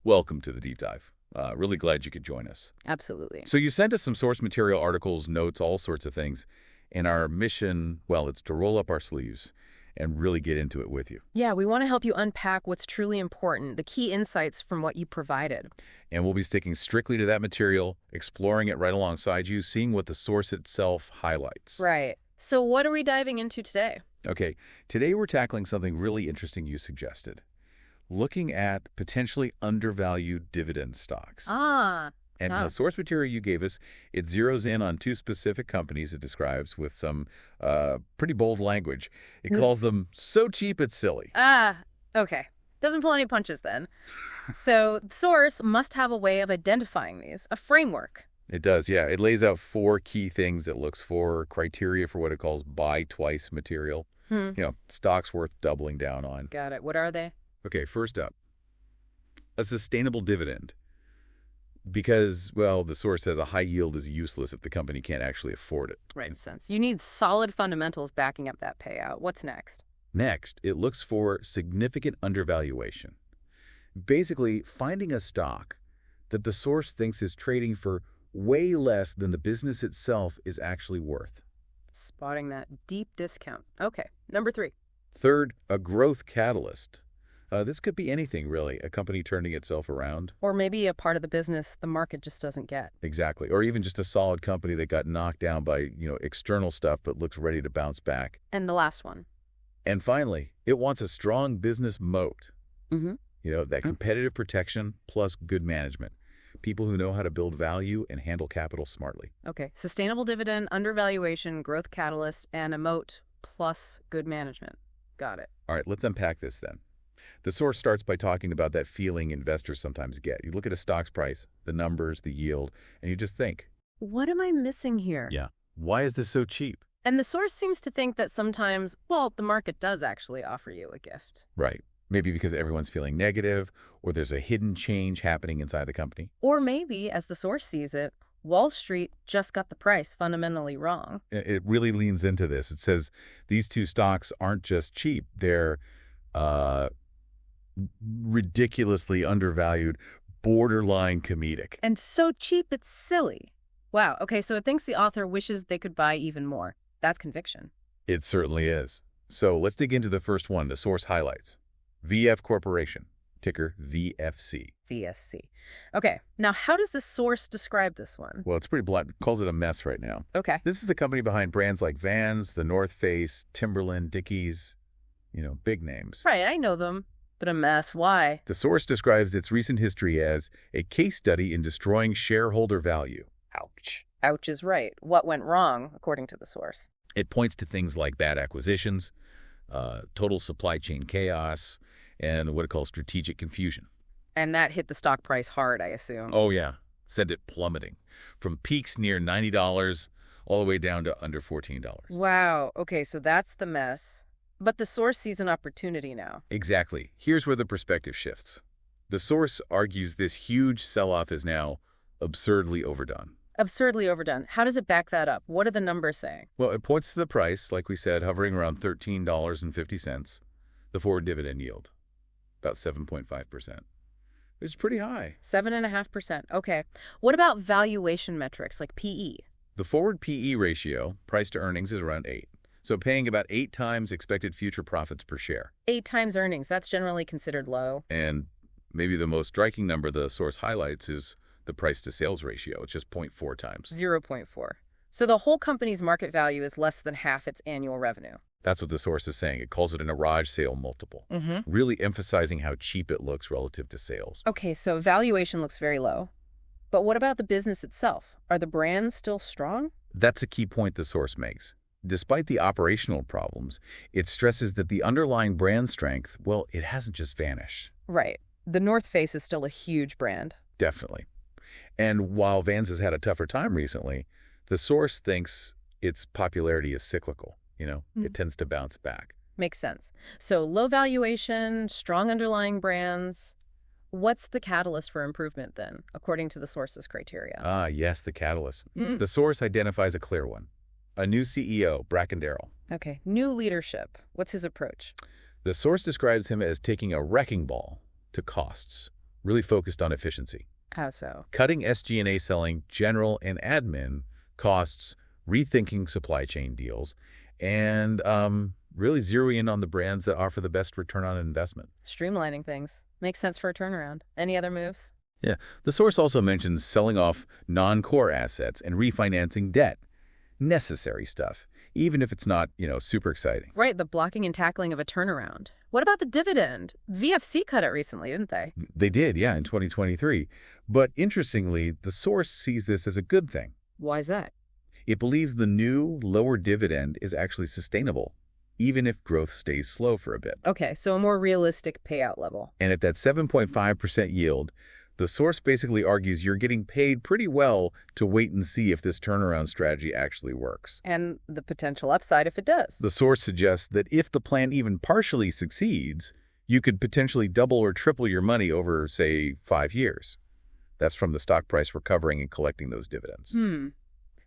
welcome to the deep dive. Really glad you could join us. Absolutely. So you sent us some source material, articles, notes, all sorts of things. And our mission, well, it's to roll up our sleeves and really get into it with you. Yeah, we want to help you unpack what's truly important, the key insights from what you provided. And we'll be sticking strictly to that material, exploring it right alongside you, seeing what the source itself highlights. Right. So what are we diving into today? Okay, today we're tackling something really interesting you suggested. Looking at potentially undervalued dividend stocks. And the source material you gave us, it zeroes in on two specific companies it describes with some pretty bold language. It calls them so cheap it's silly. Okay. Doesn't pull any punches then. So the source must have a way of identifying these, a framework. It does, yeah. It lays out 4 key things it looks for, criteria for what it calls buy twice material. You know, stocks worth doubling down on. Got it. What are they? Okay, first up, a sustainable dividend. Because, well, the source says a high yield is useless if the company can't actually afford it. Right, sense. You need solid fundamentals backing up that payout. What's next? Next, it looks for significant undervaluation. Basically, finding a stock that the source thinks is trading for way less than the business itself is actually worth. Spotting that deep discount. Okay, number 3. Third, a growth catalyst. This could be anything, really, a company turning itself around. Or maybe a part of the business the market just doesn't get. Exactly. Or even just a solid company that got knocked down by, external stuff but looks ready to bounce back. And the last one. And finally, it wants a strong business moat. That competitive protection plus good management. People who know how to build value and handle capital smartly. Okay. Sustainable dividend, undervaluation, growth catalyst, and a moat plus good management. Got it. All right, let's unpack this then. The source starts by talking about that feeling investors sometimes get. You look at a stock's price, the numbers, the yield, and you just think, what am I missing here? Yeah. Why is this so cheap? And the source seems to think that sometimes, well, the market does actually offer you a gift. Right. Maybe because everyone's feeling negative, or there's a hidden change happening inside the company. Or maybe, as the source sees it, Wall Street just got the price fundamentally wrong. It really leans into this. It says these two stocks aren't just cheap. They're ridiculously undervalued, borderline comedic. And so cheap it's silly. Wow. Okay, so it thinks the author wishes they could buy even more. That's conviction. It certainly is. So let's dig into the first one, the source highlights. VF Corporation, ticker VFC. VFC. Okay, now how does the source describe this one? Well, it's pretty blunt. It calls it a mess right now. Okay. This is the company behind brands like Vans, the North Face, Timberland, Dickies, big names. Right, I know them. But a mess. Why? The source describes its recent history as a case study in destroying shareholder value. Ouch. Ouch is right. What went wrong, according to the source? It points to things like bad acquisitions, total supply chain chaos, and what it calls strategic confusion. And that hit the stock price hard, I assume. Oh, yeah. Sent it plummeting from peaks near $90 all the way down to under $14. Wow. Okay, so that's the mess. But the source sees an opportunity now. Exactly. Here's where the perspective shifts. The source argues this huge sell-off is now absurdly overdone. Absurdly overdone. How does it back that up? What are the numbers saying? Well, it points to the price, like we said, hovering around $13.50. The forward dividend yield, about 7.5%. It's pretty high. 7.5%. Okay. What about valuation metrics like PE? The forward PE ratio, price to earnings, is around 8. So paying about 8 times expected future profits per share. 8 times earnings. That's generally considered low. And maybe the most striking number the source highlights is the price to sales ratio. It's just 0.4 times. 0.4. So the whole company's market value is less than half its annual revenue. That's what the source is saying. It calls it an garage sale multiple, really emphasizing how cheap it looks relative to sales. Okay, so valuation looks very low. But what about the business itself? Are the brands still strong? That's a key point the source makes. Despite the operational problems, it stresses that the underlying brand strength, well, it hasn't just vanished. Right. The North Face is still a huge brand. Definitely. And while Vans has had a tougher time recently, the source thinks its popularity is cyclical. It tends to bounce back. Makes sense. So low valuation, strong underlying brands. What's the catalyst for improvement then, according to the source's criteria? Yes, the catalyst. The source identifies a clear one. A new CEO, Bracken Darrell. Okay, new leadership. What's his approach? The source describes him as taking a wrecking ball to costs, really focused on efficiency. How so? Cutting SG&A selling, general, and admin costs, rethinking supply chain deals, and really zeroing in on the brands that offer the best return on investment. Streamlining things. Makes sense for a turnaround. Any other moves? Yeah. The source also mentions selling off non-core assets and refinancing debt. Necessary stuff, even if it's not, super exciting. Right, the blocking and tackling of a turnaround. What about the dividend? VFC cut it recently, didn't they? They did, yeah, in 2023. But interestingly, the source sees this as a good thing. Why is that? It believes the new, lower dividend is actually sustainable, even if growth stays slow for a bit. Okay, so a more realistic payout level. And at that 7.5% yield, the source basically argues you're getting paid pretty well to wait and see if this turnaround strategy actually works. And the potential upside if it does. The source suggests that if the plan even partially succeeds, you could potentially double or triple your money over, say, 5 years. That's from the stock price recovering and collecting those dividends.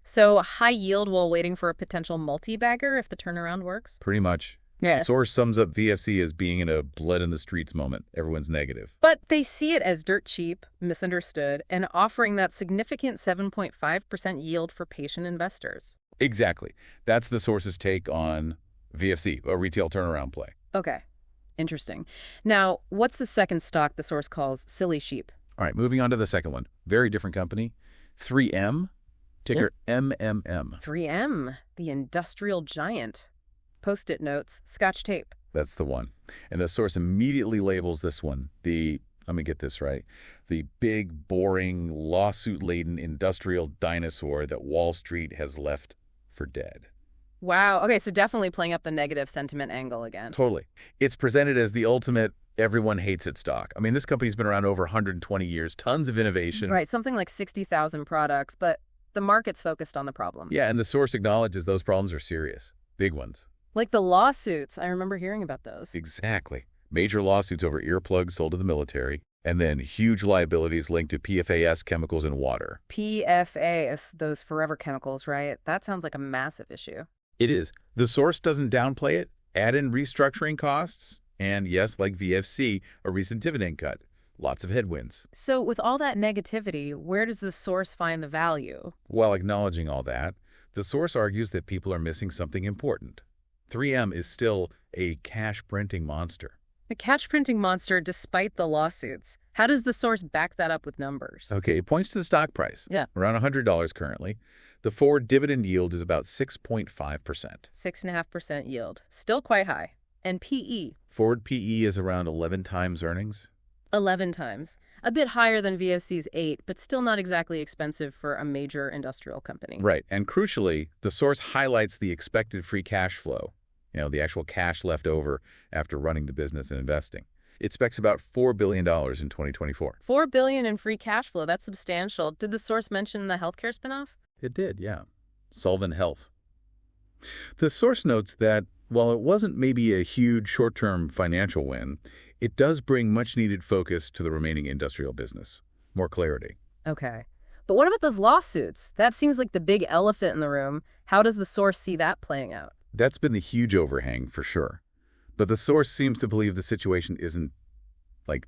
So high yield while waiting for a potential multi-bagger if the turnaround works? Pretty much. Yeah. The source sums up VFC as being in a blood in the streets moment. Everyone's negative. But they see it as dirt cheap, misunderstood, and offering that significant 7.5% yield for patient investors. Exactly. That's the source's take on VFC, a retail turnaround play. Okay. Interesting. Now, what's the second stock the source calls silly sheep? All right, moving on to the second one. Very different company. 3M, ticker MMM. 3M, the industrial giant. Post-it notes, Scotch tape. That's the one. And the source immediately labels this one let me get this right, the big, boring, lawsuit-laden industrial dinosaur that Wall Street has left for dead. Wow. Okay, so definitely playing up the negative sentiment angle again. Totally. It's presented as the ultimate everyone hates it stock. I mean, this company's been around over 120 years, tons of innovation. Right, something like 60,000 products, but the market's focused on the problem. Yeah, and the source acknowledges those problems are serious. Big ones. Like the lawsuits. I remember hearing about those. Exactly. Major lawsuits over earplugs sold to the military, and then huge liabilities linked to PFAS chemicals in water. PFAS, those forever chemicals, right? That sounds like a massive issue. It is. The source doesn't downplay it, add in restructuring costs, and yes, like VFC, a recent dividend cut. Lots of headwinds. So with all that negativity, where does the source find the value? While acknowledging all that, the source argues that people are missing something important. 3M is still a cash-printing monster. A cash-printing monster despite the lawsuits. How does the source back that up with numbers? Okay, it points to the stock price. Yeah. Around $100 currently. The forward dividend yield is about 6.5%. 6.5% yield. Still quite high. And PE? Forward PE is around 11 times earnings. 11 times. A bit higher than VFC's 8, but still not exactly expensive for a major industrial company. Right. And crucially, the source highlights the expected free cash flow. The actual cash left over after running the business and investing. It expects about $4 billion in 2024. $4 billion in free cash flow. That's substantial. Did the source mention the healthcare spinoff? It did, yeah. Solvent Health. The source notes that while it wasn't maybe a huge short-term financial win, it does bring much-needed focus to the remaining industrial business. More clarity. Okay. But what about those lawsuits? That seems like the big elephant in the room. How does the source see that playing out? That's been the huge overhang, for sure. But the source seems to believe the situation isn't,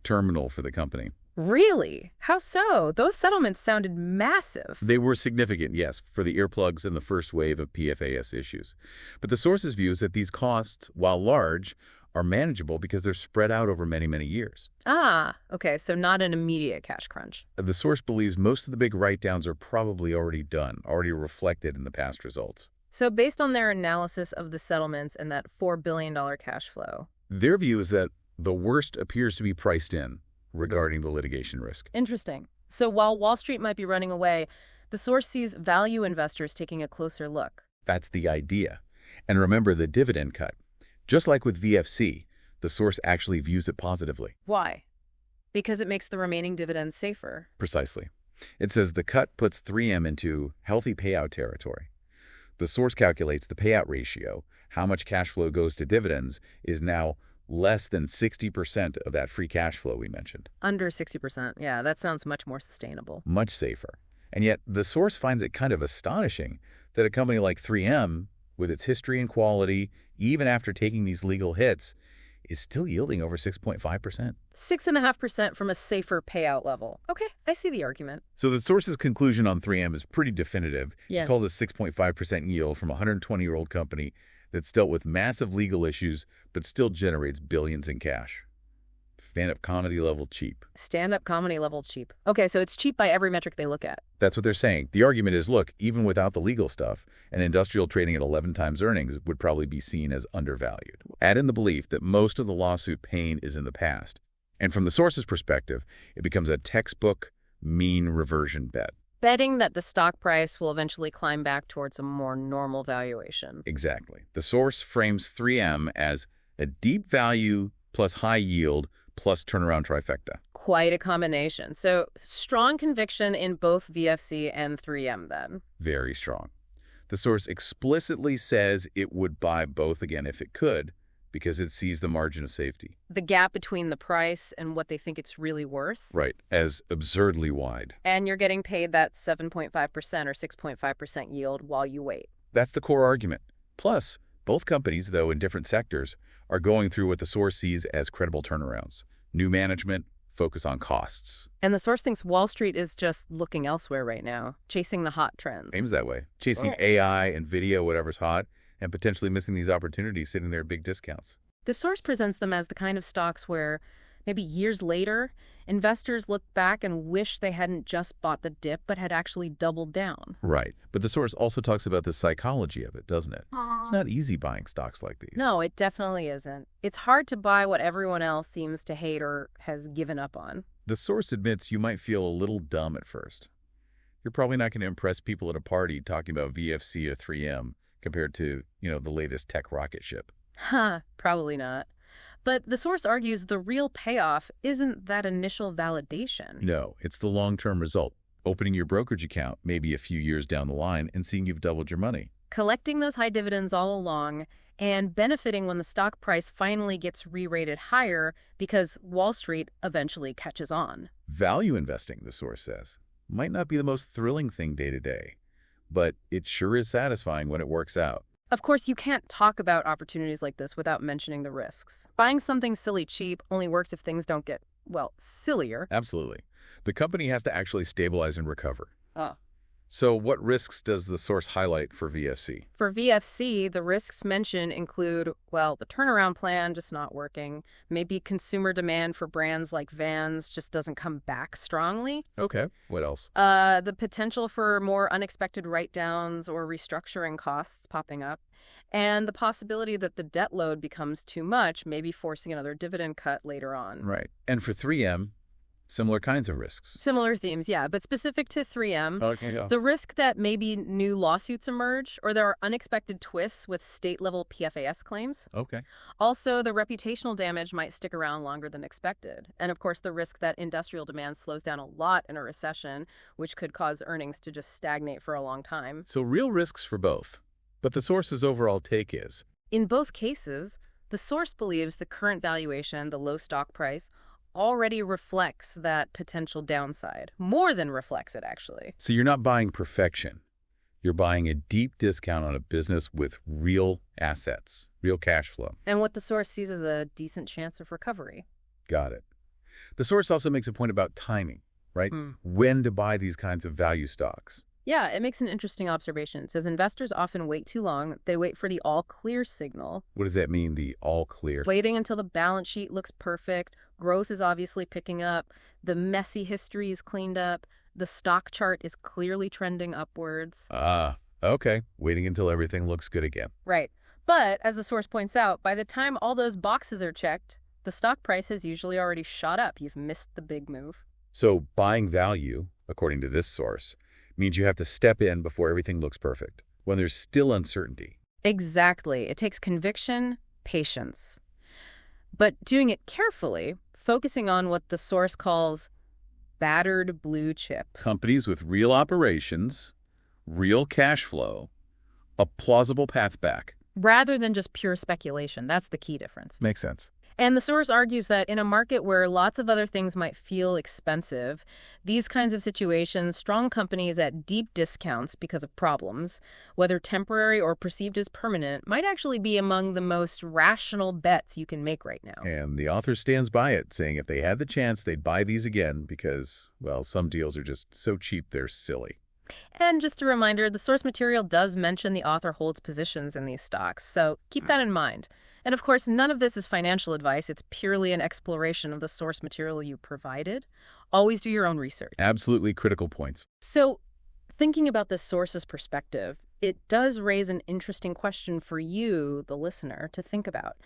terminal for the company. Really? How so? Those settlements sounded massive. They were significant, yes, for the earplugs and the first wave of PFAS issues. But the source's view is that these costs, while large, are manageable because they're spread out over many, many years. Ah, okay, so not an immediate cash crunch. The source believes most of the big write-downs are probably already done, already reflected in the past results. So based on their analysis of the settlements and that $4 billion cash flow, their view is that the worst appears to be priced in regarding the litigation risk. Interesting. So while Wall Street might be running away, the source sees value investors taking a closer look. That's the idea. And remember the dividend cut. Just like with VFC, the source actually views it positively. Why? Because it makes the remaining dividends safer. Precisely. It says the cut puts 3M into healthy payout territory. The source calculates the payout ratio, how much cash flow goes to dividends, is now less than 60% of that free cash flow we mentioned. Under 60%. Yeah, that sounds much more sustainable. Much safer. And yet, the source finds it kind of astonishing that a company like 3M, with its history and quality, even after taking these legal hits, is still yielding over 6.5%. 6.5% from a safer payout level. Okay, I see the argument. So the source's conclusion on 3M is pretty definitive. Yeah. It calls a 6.5% yield from a 120-year-old company that's dealt with massive legal issues but still generates billions in cash. Stand-up comedy level cheap. Stand-up comedy level cheap. Okay, so it's cheap by every metric they look at. That's what they're saying. The argument is, look, even without the legal stuff, an industrial trading at 11 times earnings would probably be seen as undervalued. Add in the belief that most of the lawsuit pain is in the past. And from the source's perspective, it becomes a textbook mean reversion bet. Betting that the stock price will eventually climb back towards a more normal valuation. Exactly. The source frames 3M as a deep value plus high yield plus turnaround trifecta. Quite a combination. So strong conviction in both VFC and 3M then. Very strong. The source explicitly says it would buy both again if it could, because it sees the margin of safety. The gap between the price and what they think it's really worth. Right, as absurdly wide. And you're getting paid that 7.5% or 6.5% yield while you wait. That's the core argument. Plus, both companies, though in different sectors, are going through what the source sees as credible turnarounds. New management, focus on costs. And the source thinks Wall Street is just looking elsewhere right now, chasing the hot trends. Aims that way. Chasing AI, NVIDIA, whatever's hot, and potentially missing these opportunities sitting there at big discounts. The source presents them as the kind of stocks where maybe years later, investors look back and wish they hadn't just bought the dip, but had actually doubled down. Right. But the source also talks about the psychology of it, doesn't it? It's not easy buying stocks like these. No, it definitely isn't. It's hard to buy what everyone else seems to hate or has given up on. The source admits you might feel a little dumb at first. You're probably not going to impress people at a party talking about VFC or 3M compared to, the latest tech rocket ship. Probably not. But the source argues the real payoff isn't that initial validation. No, it's the long-term result. Opening your brokerage account maybe a few years down the line and seeing you've doubled your money. Collecting those high dividends all along and benefiting when the stock price finally gets re-rated higher because Wall Street eventually catches on. Value investing, the source says, might not be the most thrilling thing day to day, but it sure is satisfying when it works out. Of course, you can't talk about opportunities like this without mentioning the risks. Buying something silly cheap only works if things don't get, sillier. Absolutely. The company has to actually stabilize and recover. Oh. So what risks does the source highlight for VFC? For VFC, the risks mentioned include, the turnaround plan just not working. Maybe consumer demand for brands like Vans just doesn't come back strongly. Okay. What else? The potential for more unexpected write-downs or restructuring costs popping up. And the possibility that the debt load becomes too much, maybe forcing another dividend cut later on. Right. And for 3M, similar kinds of risks. Similar themes, yeah. But specific to 3M, Okay, yeah. the risk that maybe new lawsuits emerge or there are unexpected twists with state-level PFAS claims. Okay. Also, the reputational damage might stick around longer than expected. And of course, the risk that industrial demand slows down a lot in a recession, which could cause earnings to just stagnate for a long time. So real risks for both. But the source's overall take is, in both cases, the source believes the current valuation, the low stock price, already reflects that potential downside. More than reflects it, actually. So you're not buying perfection. You're buying a deep discount on a business with real assets, real cash flow. And what the source sees as a decent chance of recovery. Got it. The source also makes a point about timing, right? When to buy these kinds of value stocks. Yeah, it makes an interesting observation. It says investors often wait too long. They wait for the all-clear signal. What does that mean, the all-clear? Waiting until the balance sheet looks perfect. Growth is obviously picking up. The messy history is cleaned up. The stock chart is clearly trending upwards. Okay. Waiting until everything looks good again. Right. But, as the source points out, by the time all those boxes are checked, the stock price has usually already shot up. You've missed the big move. So buying value, according to this source, means you have to step in before everything looks perfect, when there's still uncertainty. Exactly. It takes conviction, patience. But doing it carefully, focusing on what the source calls battered blue chip. Companies with real operations, real cash flow, a plausible path back. Rather than just pure speculation. That's the key difference. Makes sense. And the source argues that in a market where lots of other things might feel expensive, these kinds of situations, strong companies at deep discounts because of problems, whether temporary or perceived as permanent, might actually be among the most rational bets you can make right now. And the author stands by it, saying if they had the chance, they'd buy these again because, well, some deals are just so cheap they're silly. And just a reminder, the source material does mention the author holds positions in these stocks, so keep that in mind. And of course, none of this is financial advice. It's purely an exploration of the source material you provided. Always do your own research. Absolutely critical points. So, thinking about the source's perspective, it does raise an interesting question for you, the listener, to think about.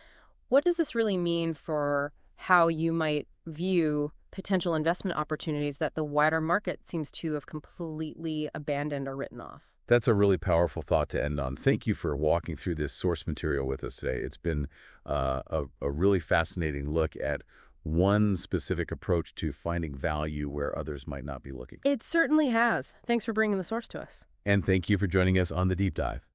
What does this really mean for how you might view potential investment opportunities that the wider market seems to have completely abandoned or written off? That's a really powerful thought to end on. Thank you for walking through this source material with us today. It's been a really fascinating look at one specific approach to finding value where others might not be looking. It certainly has. Thanks for bringing the source to us. And thank you for joining us on The Deep Dive.